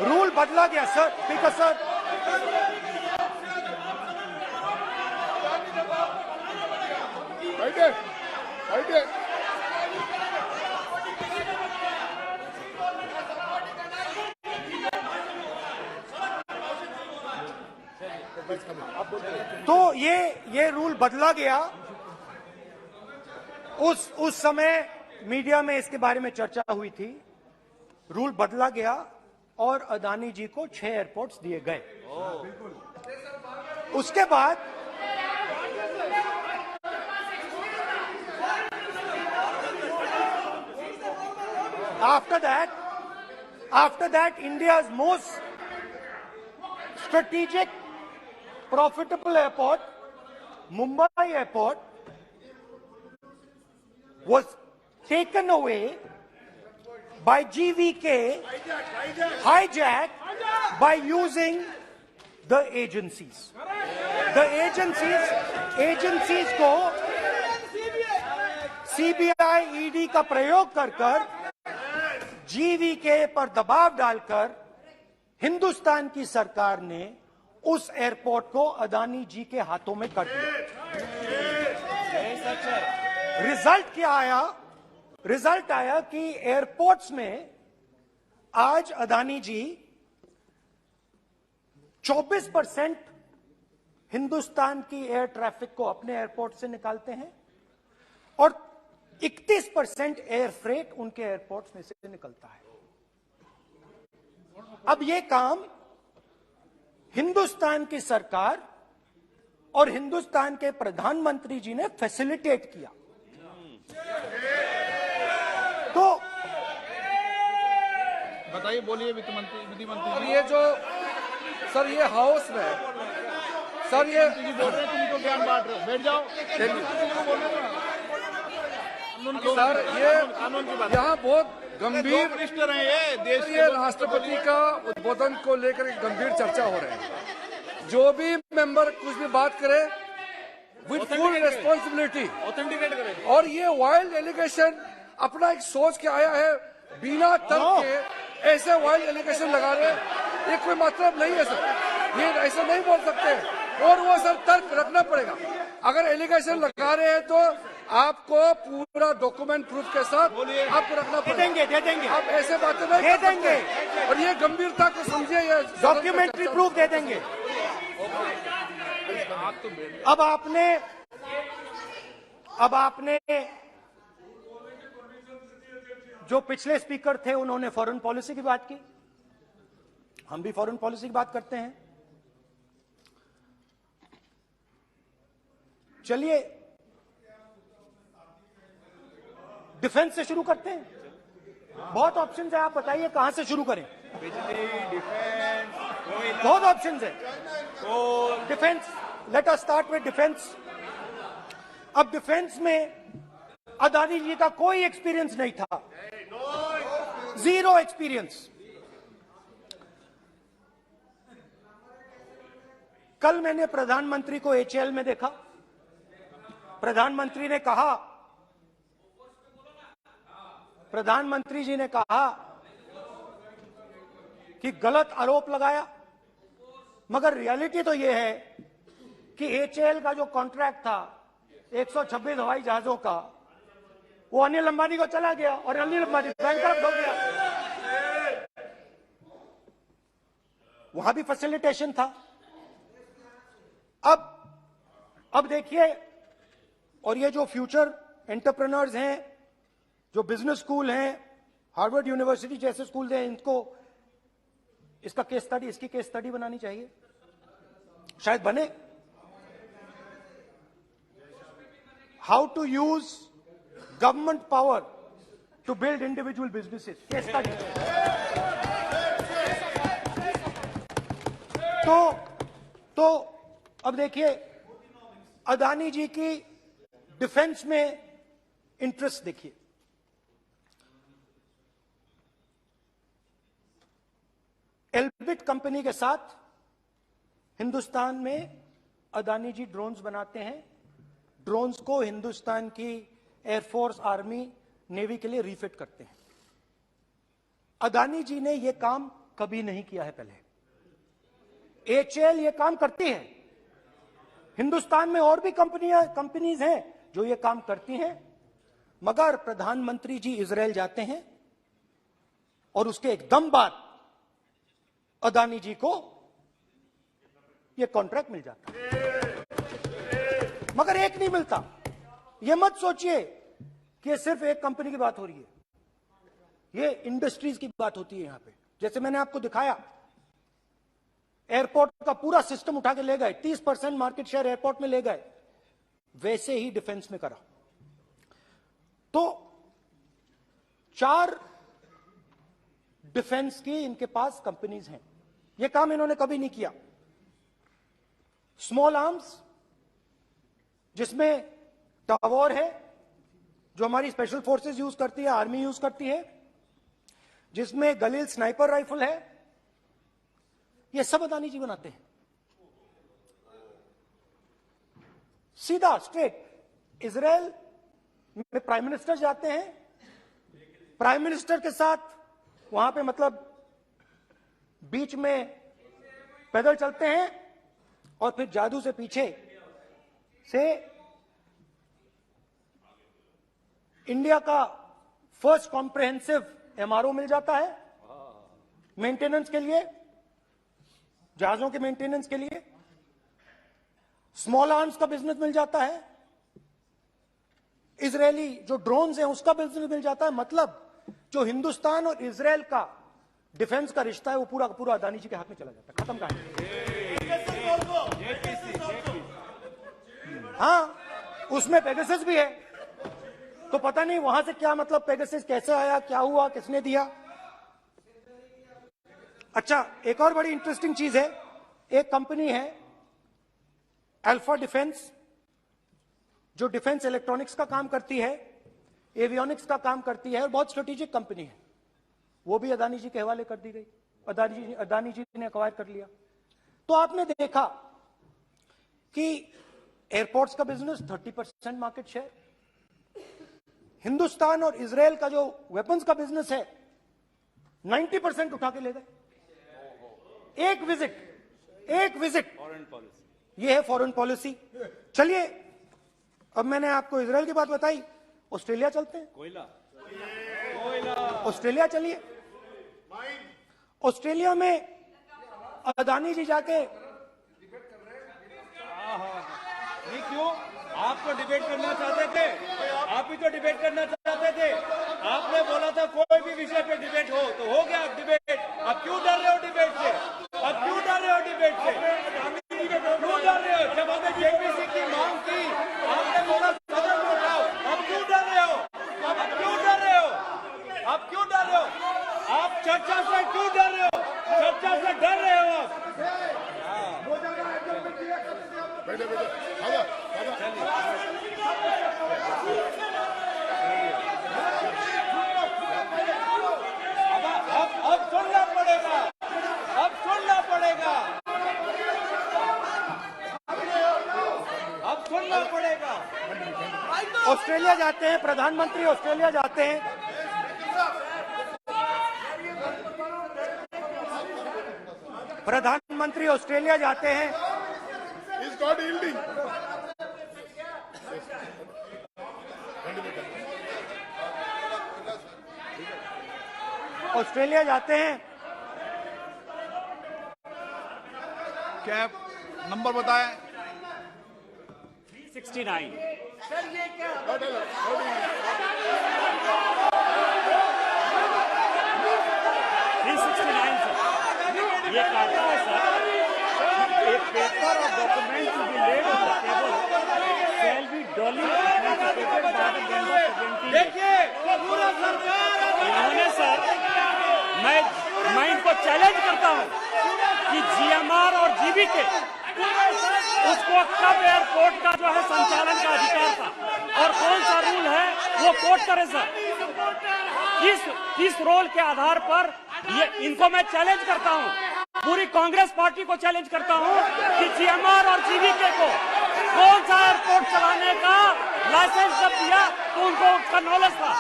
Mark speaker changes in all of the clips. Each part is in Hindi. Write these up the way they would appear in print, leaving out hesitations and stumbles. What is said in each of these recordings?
Speaker 1: रूल बदला गया सर, स्पीकर सर।
Speaker 2: बैठे बैठे।
Speaker 1: तो ये रूल बदला गया। उस समय मीडिया में इसके बारे में चर्चा हुई थी। रूल बदला गया और अदानी जी को 6 एयरपोर्ट्स दिए गए। उसके बाद after that India's most strategic profitable airport, Mumbai airport, was taken away by GVK, hijacked by using the agencies. The agencies को CBI, ED का प्रयोग कर GVK पर दबाव डालकर हिंदुस्तान की सरकार ने उस एयरपोर्ट को अदानी जी के हाथों में कर दिया। रिजल्ट क्या आया? रिजल्ट आया कि एयरपोर्ट्स में आज अदानी जी 24% हिंदुस्तान की एयर ट्रैफिक को अपने एयरपोर्ट से निकालते हैं और 31% एयर फ्रेट उनके एयरपोर्ट्स में से निकलता है। अब ये काम हिंदुस्तान की सरकार और हिंदुस्तान के प्रधानमंत्री जी ने फैसिलिटेट किया। तो
Speaker 2: बताइए, बोलिए विधि मंत्री।
Speaker 3: और ये जो सर ये हाउस में सर ये
Speaker 2: बोल रहे हैं, तुम तो ज्ञान बांट रहे हो, बैठ जाओ।
Speaker 3: सर ये यहाँ बहुत गंभीर
Speaker 2: मिनिस्टर हैं ये देश
Speaker 3: ये राष्ट्रपति का उद्बोधन को लेकर एक गंभीर चर्चा हो रही है। जो भी मेंबर कुछ भी बात करे विद फुल रिस्पॉन्सिबिलिटी
Speaker 2: ऑथेंटिकेट करें।
Speaker 3: और ये वाइल्ड एलिगेशन अपना एक सोच के आया है, बिना तर्क के ऐसे वाइल्ड एलिगेशन लगा रहे, ये कोई मतलब नहीं है सर। ये ऐसा नहीं बोल सकते और वो सर तर्क रखना पड़ेगा। अगर एलिगेशन लगा रहे हैं तो आपको पूरा डॉक्यूमेंट प्रूफ के साथ आपको रखना पड़ेगा।
Speaker 1: दे देंगे
Speaker 3: आप ऐसे बातें नहीं
Speaker 1: दे देंगे
Speaker 3: और ये गंभीरता को समझिए। ये
Speaker 1: डॉक्यूमेंट्री प्रूफ दे देंगे। अब आपने जो पिछले स्पीकर थे उन्होंने फॉरेन पॉलिसी की बात की, हम भी फॉरेन पॉलिसी की बात करते हैं। चलिए डिफेंस से शुरू करते हैं। बहुत ऑप्शंस है, आप बताइए कहां से शुरू करें।
Speaker 2: बिजली, डिफेंस,
Speaker 1: बहुत ऑप्शंस है। Defence, let us start with defence. अब डिफेंस में अदानी जी का कोई एक्सपीरियंस नहीं था, जीरो एक्सपीरियंस। कल मैंने प्रधानमंत्री को HAL में देखा। प्रधानमंत्री जी ने कहा कि गलत आरोप लगाया, मगर रियलिटी तो यह है कि HAL का जो कॉन्ट्रैक्ट था 126 हवाई जहाजों का, वो अनिल अंबानी को चला गया और अनिल अंबानी बैंकरप्ट हो गया। वहां भी फैसिलिटेशन था। अब देखिए, और ये जो फ्यूचर एंटरप्रेन्योर्स हैं, जो बिजनेस स्कूल हैं, हार्वर्ड यूनिवर्सिटी जैसे स्कूल हैं, इनको इसकी केस स्टडी बनानी चाहिए, शायद बने। How to use government power to build individual businesses, case study. तो अब देखिए, अदानी जी की डिफेंस में इंटरेस्ट देखिए। एल्बिट कंपनी के साथ हिंदुस्तान में अदानी जी ड्रोन्स बनाते हैं। ड्रोन्स को हिंदुस्तान की एयरफोर्स, आर्मी, नेवी के लिए रीफिट करते हैं। अदानी जी ने यह काम कभी नहीं किया है पहले। HAL ये काम करती है। हिंदुस्तान में और भी कंपनीज हैं जो ये काम करती हैं, मगर प्रधानमंत्री जी इजरायल जाते हैं और उसके एकदम बाद अदानी जी को ये कॉन्ट्रैक्ट मिल जाता है, मगर एक नहीं मिलता। ये मत सोचिए कि ये सिर्फ एक कंपनी की बात हो रही है, ये इंडस्ट्रीज की बात होती है यहां पे। जैसे मैंने आपको दिखाया, एयरपोर्ट का पूरा सिस्टम उठा के ले गए, 30% मार्केट शेयर एयरपोर्ट में ले गए, वैसे ही डिफेंस में करा। तो 4 डिफेंस की इनके पास कंपनीज हैं, ये काम इन्होंने कभी नहीं किया। स्मॉल आर्म्स, जिसमें टावर है जो हमारी स्पेशल फोर्सेस यूज करती है, आर्मी यूज करती है, जिसमें गलील स्नाइपर राइफल है, ये सब अदानी जी बनाते हैं। सीधा स्ट्रेट इजरायल में प्राइम मिनिस्टर जाते हैं, प्राइम मिनिस्टर के साथ वहां पे मतलब बीच में पैदल चलते हैं और फिर जादू से पीछे से इंडिया का फर्स्ट कॉम्प्रिहेंसिव MRO मिल जाता है मेंटेनेंस के लिए, जहाजों के मेंटेनेंस के लिए। स्मॉल आर्म्स का बिजनेस मिल जाता है, इजरायली जो ड्रोन्स हैं उसका बिजनेस मिल जाता है। मतलब जो हिंदुस्तान और इजरायल का डिफेंस का रिश्ता है वो पूरा पूरा अदानी जी के हाथ में चला जाता है, खत्म कहानी। हाँ, उसमें पेगासस भी है, तो पता नहीं वहां से क्या मतलब पेगासस कैसे आया, क्या हुआ, किसने दिया। अच्छा, एक और बड़ी इंटरेस्टिंग चीज है, एक कंपनी है अल्फा डिफेंस, जो डिफेंस इलेक्ट्रॉनिक्स का काम करती है, एवियोनिक्स का काम करती है, और बहुत स्ट्रेटेजिक कंपनी है। वो भी अदानी जी के हवाले कर दी गई, अदानी जी ने एक्वायर कर लिया। तो आपने देखा कि एयरपोर्ट्स का बिजनेस 30% मार्केट शेयर, हिंदुस्तान और इजरायल का जो वेपन्स का बिजनेस है 90% उठा के ले गए। एक विजिट
Speaker 2: फॉरेन पॉलिसी,
Speaker 1: ये है फॉरेन पॉलिसी। चलिए, अब मैंने आपको इजरायल की बात बताई, ऑस्ट्रेलिया चलते हैं। ऑस्ट्रेलिया चलिए। ऑस्ट्रेलिया में अदानी जी जाके,
Speaker 2: नहीं क्यों? आप तो डिबेट करना चाहते थे, आप ही तो डिबेट करना चाहते थे। आपने बोला था कोई भी विषय पे डिबेट हो, तो हो गया डिबेट। अब क्यों डर रहे हो डिबेट से? अब क्यों डर रहे हो डिबेट से? क्यों डर रहे हो? जब हमने जेपीसी की मांग की, आपने बोला सदन में उठाओ। अब क्यों डर रहे हो? अब क्यों डर रहे हो? अब क्यों डर रहे हो? आप चर्चा से क्यों डर रहे हो? चर्चा से डर रहे हो आप? अब सुनना पड़ेगा, अब सुनना पड़ेगा, अब सुनना पड़ेगा।
Speaker 1: ऑस्ट्रेलिया जाते हैं, प्रधानमंत्री ऑस्ट्रेलिया जाते हैं। प्रधानमंत्री ऑस्ट्रेलिया जाते हैं, ऑस्ट्रेलिया जाते हैं।
Speaker 2: कैब नंबर बताएं।
Speaker 4: 369।
Speaker 3: सर ये क्या
Speaker 4: 369 सर, ये कहता है सर, एक पेपर और document to be laid on the table shall be duly authenticated by the member presenting.
Speaker 2: देखिए पूरा सरकार
Speaker 4: इन्होंने सर, मैं इनको चैलेंज करता हूं कि GMR और GBK उसको कब एयरपोर्ट का जो है संचालन का अधिकार था और कौन सा रूल है वो कोट करे सर। किस रोल के आधार पर ये, इनको मैं चैलेंज करता हूं, पूरी कांग्रेस पार्टी को चैलेंज करता हूं कि GMR और GBK को कौन सा एयरपोर्ट चलाने का लाइसेंस जब दिया तो उनको उसका नॉलेज था।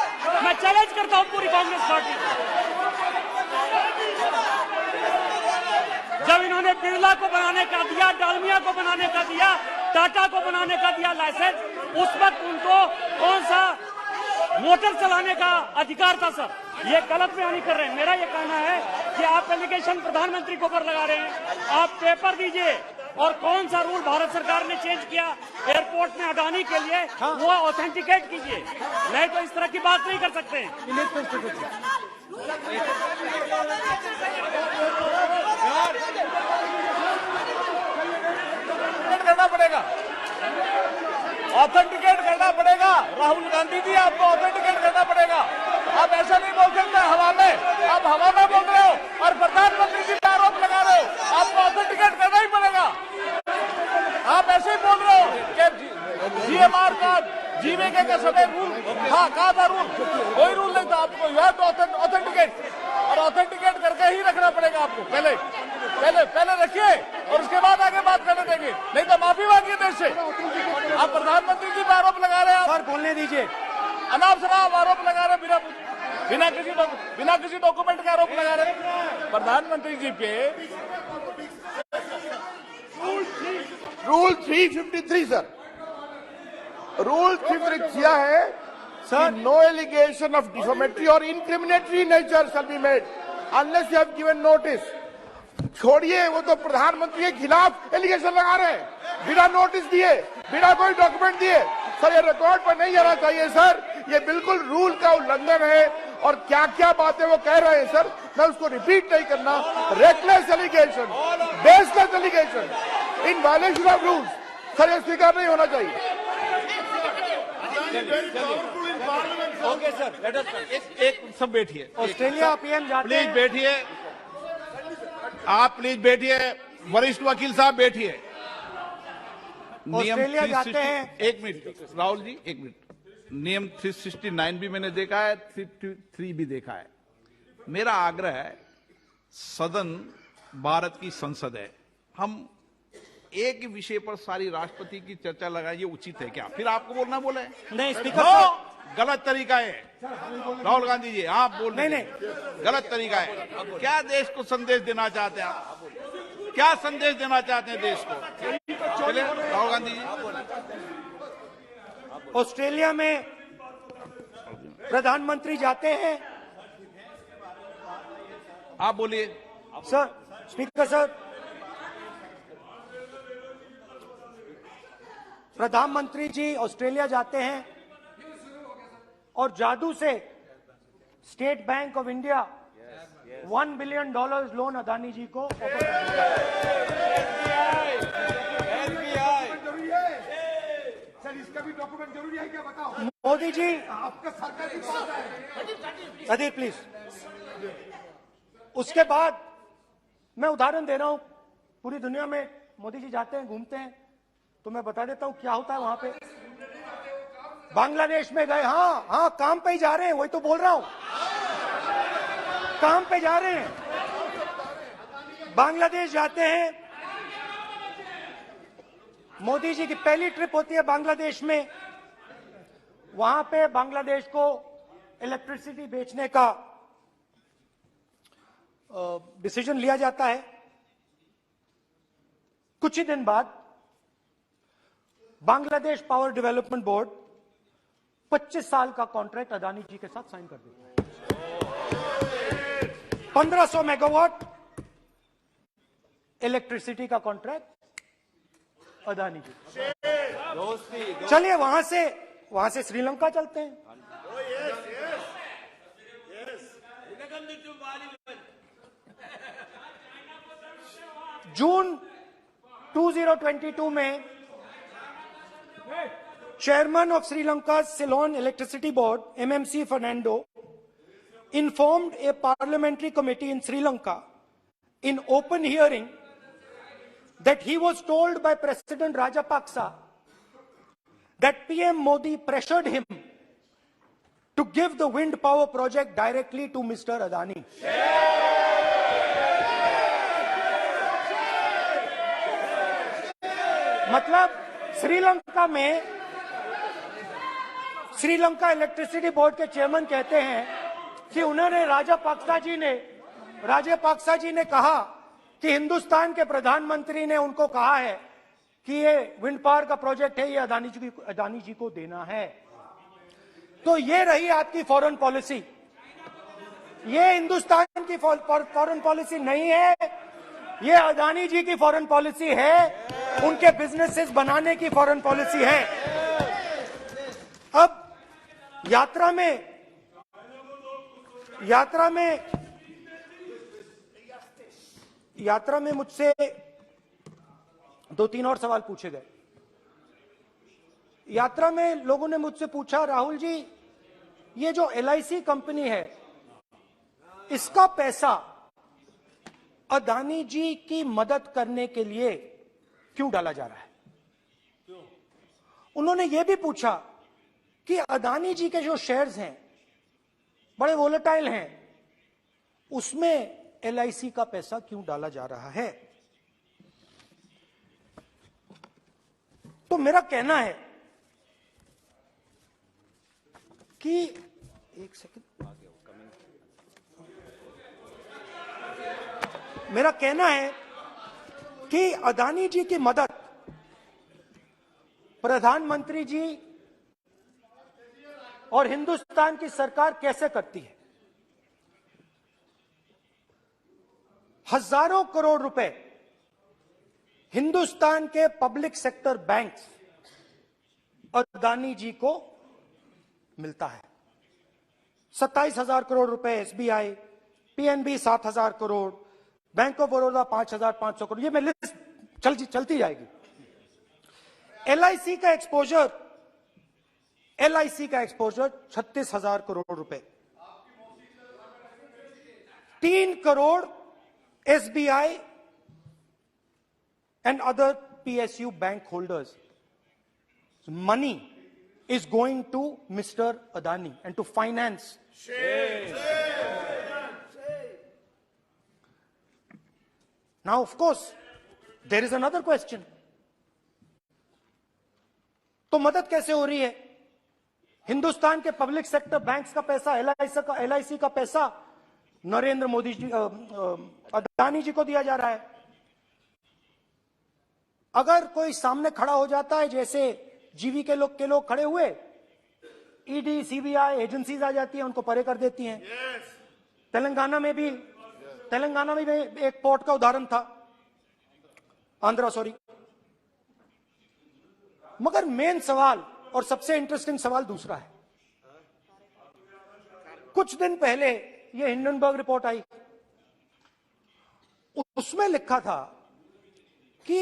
Speaker 4: मैं चैलेंज करता हूं पूरी कांग्रेस पार्टी को। जब इन्होंने बिरला को बनाने का दिया, डालमिया को बनाने का दिया, टाटा को बनाने का दिया लाइसेंस, उस वक्त उनको कौन सा मोटर चलाने का अधिकार था सर? ये गलत बयानी कर रहे हैं। मेरा ये कहना है कि आप एलिगेशन प्रधानमंत्री को ऊपर लगा रहे हैं, आप पेपर दीजिए और कौन सा रूल भारत सरकार ने चेंज किया एयरपोर्ट में अडानी के लिए, वो ऑथेंटिकेट कीजिए, नहीं तो इस तरह की बात नहीं कर सकते हैं।
Speaker 2: करना पड़ेगा, ऑथेंटिकेट करना पड़ेगा। राहुल गांधी जी, आपको ऑथेंटिकेट करना पड़ेगा। आप ऐसा नहीं बोल सकते हवा में, आप हवा में बोल रहे हो और प्रधानमंत्री जी पे आरोप लगा रहे हो। आपको ऑथेंटिकेट करना ही पड़ेगा। आप ऐसे ही बोल रहे हो कि जीएमआर का जीवीके के समय रूल था, कहा था रूल, कोई रूल नहीं था। आपको यह तो ऑथेंटिकेट और ऑथेंटिकेट करके ही रखना पड़ेगा आपको। पहले रखिए और उसके बाद आगे बात करने देंगे, नहीं तो माफी मांगिए देश से। आप प्रधानमंत्री जी पे आरोप लगा रहे हैं,
Speaker 1: सर बोलने दीजिए।
Speaker 2: अनाप शनाप आरोप लगा रहे, बिना किसी डॉक्यूमेंट के आरोप लगा रहे प्रधानमंत्री जी पे।
Speaker 5: रूल 353 सर, रूल 353 किया है sir, no allegation of defamatory और incriminatory nature shall be made unless you have given notice. छोड़िए, वो तो प्रधानमंत्री के खिलाफ एलिगेशन लगा रहे हैं बिना नोटिस दिए, बिना कोई डॉक्यूमेंट दिए। सर ये रिकॉर्ड पर नहीं आना चाहिए सर, ये बिल्कुल रूल का उल्लंघन है। और क्या क्या बातें वो कह रहे हैं सर, मैं उसको रिपीट नहीं करना। Reckless allegation, baseless allegation in violation of rules, sir ये स्वीकार नहीं होना चाहिए।
Speaker 2: ओके सर, लेट अस एक सब बैठिए।
Speaker 1: ऑस्ट्रेलिया पीएम जाते
Speaker 2: प्लीज
Speaker 1: हैं।
Speaker 2: बैठिए, आप प्लीज बैठिए, वरिष्ठ वकील साहब बैठिए।
Speaker 1: ऑस्ट्रेलिया जाते हैं।
Speaker 2: एक मिनट राहुल जी, एक मिनट। नियम 369 भी मैंने देखा है, 333 भी देखा है। मेरा आग्रह है, सदन भारत की संसद है, हम एक ही विषय पर सारी राष्ट्रपति की चर्चा लगाए, ये उचित है क्या? फिर आपको बोलना बोले
Speaker 1: नहीं स्पीकर
Speaker 2: गलत तरीका है। राहुल गांधी जी, आप बोल
Speaker 1: नहीं,
Speaker 2: गलत तरीका है। क्या देश को संदेश देना चाहते हैं आप? क्या संदेश देना चाहते हैं देश को? चलिए राहुल गांधी जी।
Speaker 1: ऑस्ट्रेलिया में प्रधानमंत्री जाते हैं।
Speaker 2: आप बोलिए
Speaker 1: सर, स्पीकर सर, प्रधानमंत्री जी ऑस्ट्रेलिया जाते हैं और जादू से State Bank of India $1 billion loan Adani ji को ऑफर कर दिया।
Speaker 3: सर इसका भी डॉक्यूमेंट जरूरी है क्या, बताओ?
Speaker 1: मोदी जी,
Speaker 3: आपका सरकार की बात है।
Speaker 1: अधीर प्लीज। उसके बाद मैं उदाहरण दे रहा हूं, पूरी दुनिया में मोदी जी जाते हैं, घूमते हैं, तो मैं बता देता हूं क्या होता है वहां पे। बांग्लादेश में गए, हाँ काम पे ही जा रहे हैं, वही तो बोल रहा हूं, काम पे जा रहे हैं। बांग्लादेश जाते हैं, मोदी जी की पहली ट्रिप होती है बांग्लादेश में। वहां पे बांग्लादेश को इलेक्ट्रिसिटी बेचने का डिसीजन लिया जाता है। कुछ ही दिन बाद बांग्लादेश पावर डेवलपमेंट बोर्ड 25 साल का कॉन्ट्रैक्ट अदानी जी के साथ साइन कर देता है। 1500 मेगावाट इलेक्ट्रिसिटी का कॉन्ट्रैक्ट अदानी जी। चलिए वहां से श्रीलंका चलते हैं। जून 2022 में chairman of Sri Lanka's Ceylon Electricity Board, MMC Fernando, informed a parliamentary committee in Sri Lanka in open hearing that he was told by President Rajapaksa that PM Modi pressured him to give the wind power project directly to Mr. Adani. मतलब श्रीलंका इलेक्ट्रिसिटी बोर्ड के चेयरमैन कहते हैं कि उन्होंने राजापाक्सा जी ने कहा कि हिंदुस्तान के प्रधानमंत्री ने उनको कहा है कि ये विंड पावर का प्रोजेक्ट है, ये अदानी जी को देना है। तो ये रही आपकी फॉरेन पॉलिसी। ये हिंदुस्तान की फॉरेन पॉलिसी नहीं है, ये अदानी जी की फॉरेन पॉलिसी है, उनके बिजनेसेस बनाने की फॉरेन पॉलिसी है। अब यात्रा में मुझसे 2-3 और सवाल पूछे गए। यात्रा में लोगों ने मुझसे पूछा, राहुल जी ये जो LIC कंपनी है इसका पैसा अदानी जी की मदद करने के लिए क्यों डाला जा रहा है? उन्होंने यह भी पूछा कि अदानी जी के जो शेयर्स हैं बड़े वोलेटाइल हैं, उसमें LIC का पैसा क्यों डाला जा रहा है? तो मेरा कहना है कि एक सेकंड, मेरा कहना है कि अदानी जी की मदद प्रधानमंत्री जी और हिंदुस्तान की सरकार कैसे करती है। हजारों करोड़ रुपए हिंदुस्तान के public sector banks Adani ji को मिलता है। 27,000 करोड़ रुपए SBI, PNB 7,000 crore, bank of Baroda 5,500 crore, ये मैं लिस्ट चलती जाएगी। LIC का एक्सपोजर 36,000 करोड़ रुपए, 3 crore SBI and other PSU bank holders. Money is going to Mr. Adani and to finance. Now, of course, there is another question. तो मदद कैसे हो रही है? हिंदुस्तान के पब्लिक सेक्टर बैंक्स का पैसा, LIC का पैसा नरेंद्र मोदी जी, अदानी जी को दिया जा रहा है। अगर कोई सामने खड़ा हो जाता है, जैसे जीवी के लोग खड़े हुए, ED, CBI एजेंसीज आ जाती हैं, उनको परे कर देती हैं। तेलंगाना में भी एक पोर्ट का उदाहरण था, आंध्रा, सॉरी। मगर मेन सवाल और सबसे इंटरेस्टिंग सवाल दूसरा है। कुछ दिन पहले ये हिंडनबर्ग रिपोर्ट आई, उसमें लिखा था कि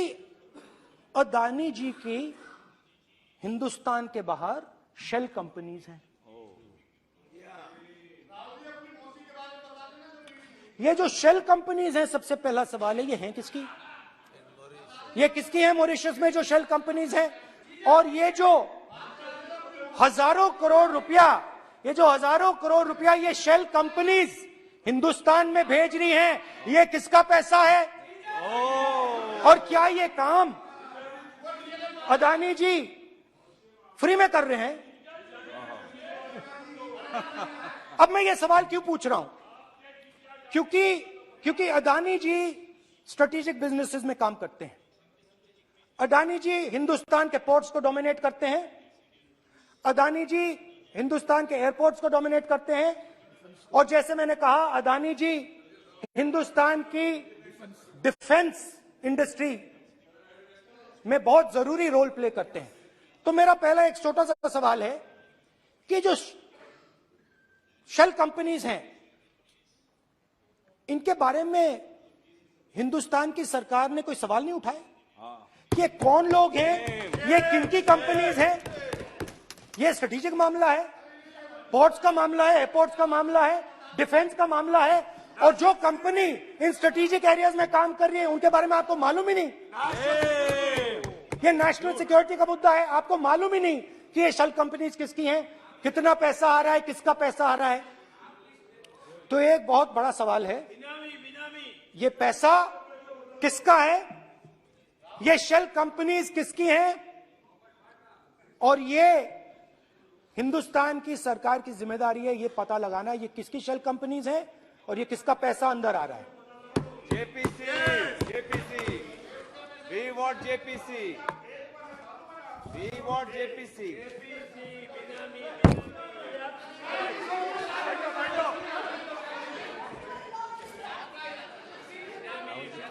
Speaker 1: अदानी जी की हिंदुस्तान के बाहर शेल कंपनीज हैं। ये जो शेल कंपनीज हैं, सबसे पहला सवाल है, ये हैं किसकी? ये किसकी है मॉरिशस में जो शेल कंपनीज हैं? और ये जो हजारों करोड़ रुपया ये शेल कंपनीज हिंदुस्तान में भेज रही हैं, ये किसका पैसा है? और क्या ये काम अदानी जी फ्री में कर रहे हैं? अब मैं ये सवाल क्यों पूछ रहा हूं? क्योंकि अदानी जी स्ट्रेटेजिक बिजनेसेस में काम करते हैं। अदानी जी हिंदुस्तान के पोर्ट्स को डोमिनेट करते हैं, अदानी जी हिंदुस्तान के एयरपोर्ट्स को डोमिनेट करते हैं, और जैसे मैंने कहा, अदानी जी हिंदुस्तान की डिफेंस इंडस्ट्री में बहुत जरूरी रोल प्ले करते हैं। तो मेरा पहला एक छोटा सा सवाल है कि जो शेल कंपनीज हैं, इनके बारे में हिंदुस्तान की सरकार ने कोई सवाल नहीं उठाया? ये कौन लोग हैं, ये किनकी कंपनीज हैं? ये स्ट्रेटेजिक मामला है, पोर्ट्स का मामला है, एयरपोर्ट्स का मामला है, डिफेंस का मामला है, और जो कंपनी इन स्ट्रेटेजिक एरियाज में काम कर रही है उनके बारे में आपको मालूम ही नहीं। ये नेशनल सिक्योरिटी का मुद्दा है, आपको मालूम ही नहीं कि ये शेल कंपनीज किसकी हैं, कितना पैसा आ रहा है, किसका पैसा आ रहा है। तो एक बहुत बड़ा सवाल है, ये पैसा किसका है, ये शेल कंपनीज किसकी हैं, और ये हिंदुस्तान की सरकार की जिम्मेदारी है ये पता लगाना ये किसकी शेल कंपनीज हैं और ये किसका पैसा अंदर आ रहा है।
Speaker 2: JPC, JPC. We want JPC. We want JPC.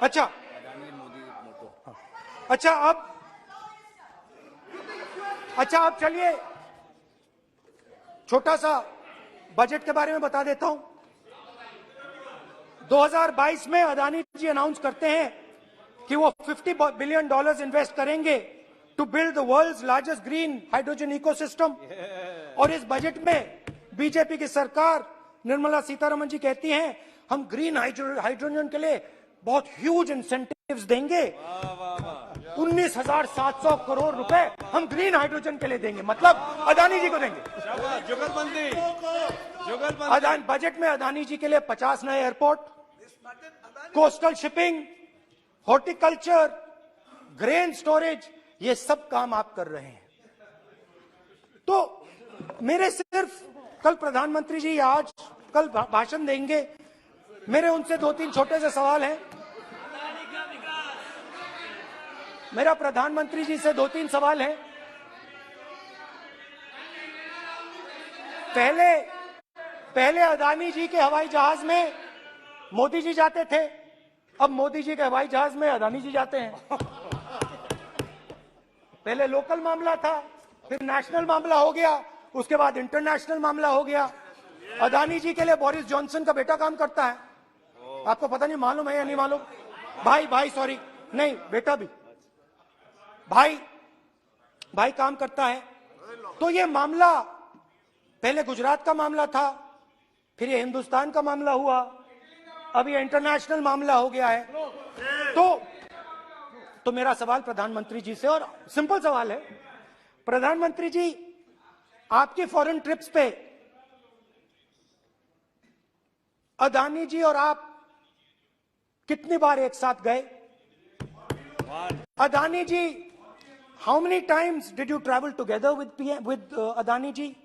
Speaker 1: अच्छा अब चलिए छोटा सा बजट के बारे में बता देता हूं। 2022 में अदानी जी अनाउंस करते हैं कि वो $50 बिलियन इन्वेस्ट करेंगे to build the world's largest green hydrogen ecosystem. और इस बजट में बीजेपी की सरकार निर्मला सीतारमण जी कहती हैं हम ग्रीन हाइड्रोजन के लिए बहुत ह्यूज इंसेंटिव्स देंगे। 19,700 करोड़ रुपए हम ग्रीन हाइड्रोजन के लिए देंगे, मतलब अदानी जी को देंगे।
Speaker 2: जुगलबंदी।
Speaker 1: बजट में अदानी जी के लिए 50 नए airport, coastal shipping, horticulture, grain storage, ये सब काम आप कर रहे हैं। तो मेरे सिर्फ कल प्रधानमंत्री जी कल भाषण देंगे, मेरे उनसे 2-3 छोटे से सवाल हैं। मेरा प्रधानमंत्री जी से 2-3 सवाल हैं। पहले अदानी जी के हवाई जहाज में मोदी जी जाते थे, अब मोदी जी के हवाई जहाज में अदानी जी जाते हैं। पहले लोकल मामला था, फिर नेशनल मामला हो गया, उसके बाद इंटरनेशनल मामला हो गया। अदानी जी के लिए बोरिस जॉनसन का बेटा काम करता है, आपको पता नहीं मालूम है या नहीं मालूम? भाई सॉरी, नहीं बेटा भी, भाई काम करता है। तो ये मामला पहले गुजरात का मामला था, फिर ये हिंदुस्तान का मामला हुआ, अब ये इंटरनेशनल मामला हो गया है। तो मेरा सवाल प्रधानमंत्री जी से, और सिंपल सवाल है, प्रधानमंत्री जी आपकी फॉरेन ट्रिप्स पे अदानी जी और आप कितनी बार एक साथ गए? Adani ji, how many times did you travel together with Adani ji?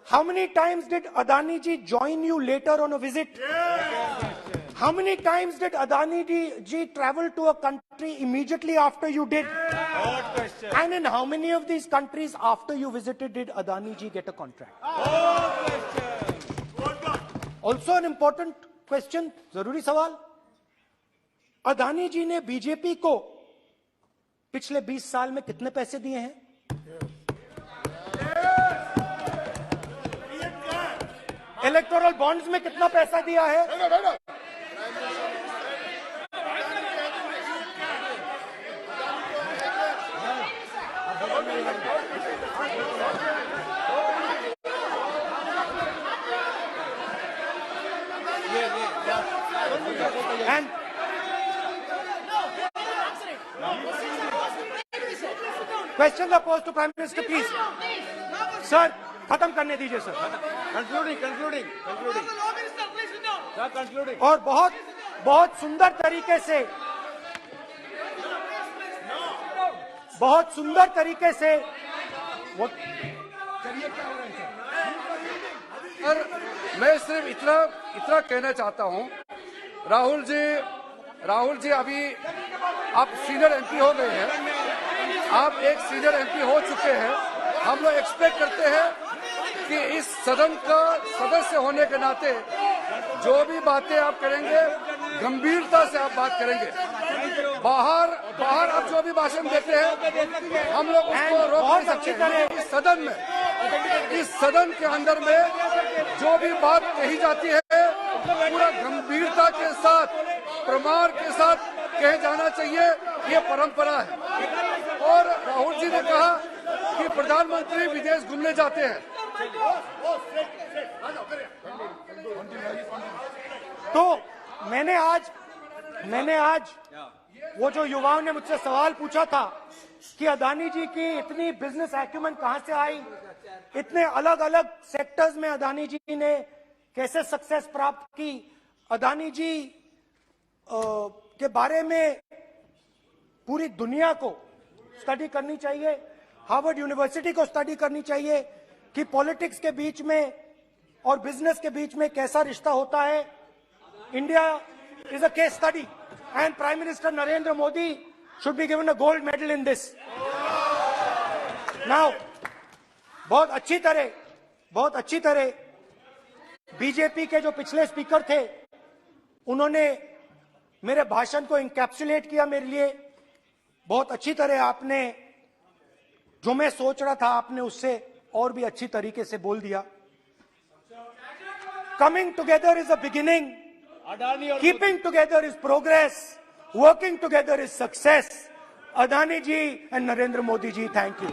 Speaker 1: How many times did Adani ji join you later on a visit? How many times did Adani ji travel to a country immediately after you did?
Speaker 2: Good question.
Speaker 1: And in how many of these countries after you visited did Adani ji get a contract?
Speaker 2: Good question.
Speaker 1: Also an important question, जरूरी सवाल, अदानी जी ने बीजेपी को पिछले 20 साल में कितने पैसे दिए हैं? इलेक्टोरल बॉन्ड्स में कितना पैसा दिया है? And questions are posed to Prime Minister, please. Sir, खत्म करने दीजिए सर।
Speaker 2: Concluding. Sir, concluding.
Speaker 1: और बहुत सुंदर तरीके से वो
Speaker 3: और मैं सिर्फ इतना कहना चाहता हूं, राहुल जी अभी आप सीनियर एमपी हो गए हैं, आप एक सीनियर एमपी हो चुके हैं। हम लोग एक्सपेक्ट करते हैं कि इस सदन का सदस्य होने के नाते जो भी बातें आप करेंगे गंभीरता से आप बात करेंगे। बाहर आप जो भी भाषण देते हैं हम लोग उसको रोक नहीं सकते हैं। इस सदन के अंदर में जो भी बात कही जाती है पूरा गंभीरता के साथ, प्रमाण के साथ कहे जाना चाहिए, ये परंपरा है। और राहुल जी ने कहा कि प्रधानमंत्री विदेश घूमने जाते हैं,
Speaker 1: तो मैंने आज वो जो युवाओं ने मुझसे सवाल पूछा था कि अदानी जी की इतनी बिजनेस एक्यूमेंट कहां से आई, इतने अलग अलग सेक्टर्स में अदानी जी ने कैसे सक्सेस प्राप्त की, अदानी जी के बारे में पूरी दुनिया को स्टडी करनी चाहिए, हार्वर्ड यूनिवर्सिटी को स्टडी करनी चाहिए कि पॉलिटिक्स के बीच में और बिजनेस के बीच में कैसा रिश्ता होता है। India is a case study, and Prime Minister Narendra Modi should be given a gold medal in this. Now, बहुत अच्छी तरह बीजेपी के जो पिछले स्पीकर थे, उन्होंने मेरे भाषण को इंकैप्सुलेट किया मेरे लिए बहुत अच्छी तरह। आपने जो मैं सोच रहा था, आपने उससे और भी अच्छी तरीके से बोल दिया। Coming together is a beginning. Keeping together is progress. Working together is success. Adani ji and Narendra Modi ji, thank you.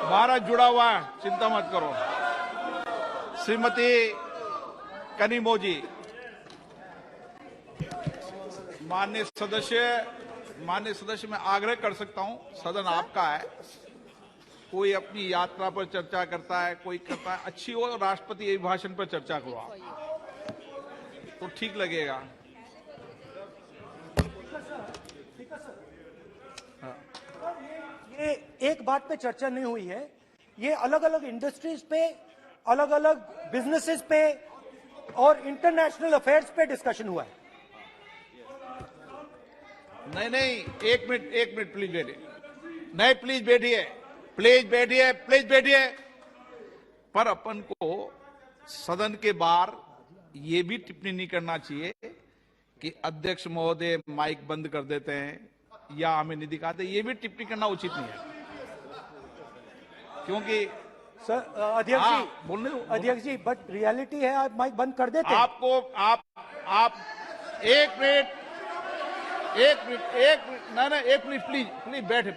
Speaker 6: Bharat जुड़ा हुआ है, चिंता मत करो। श्रीमती कनिमो जी, माननीय सदस्य मैं आग्रह कर सकता हूं, सदन आपका है। कोई अपनी यात्रा पर चर्चा करता है, कोई करता है, अच्छी हो राष्ट्रपति अभिभाषण पर चर्चा करो आप, तो ठीक लगेगा।
Speaker 1: ये एक बात पे चर्चा नहीं हुई है, ये अलग अलग इंडस्ट्रीज पे, अलग अलग बिजनेसेस पे और इंटरनेशनल अफेयर्स पे डिस्कशन हुआ है।
Speaker 6: नहीं, एक मिनट प्लीज बैठिए। नहीं, प्लीज बैठिए। पर अपन को सदन के बाहर ये भी टिप्पणी नहीं करना चाहिए कि अध्यक्ष महोदय माइक बंद कर देते हैं या हमें नहीं दिखाते, ये भी टिप्पणी करना उचित नहीं है, क्योंकि
Speaker 1: सर अध्यक्ष जी बट रियलिटी है, आप माइक बंद कर देते हैं।
Speaker 6: आपको आप एक मिनट, नहीं, प्लीज बैठे।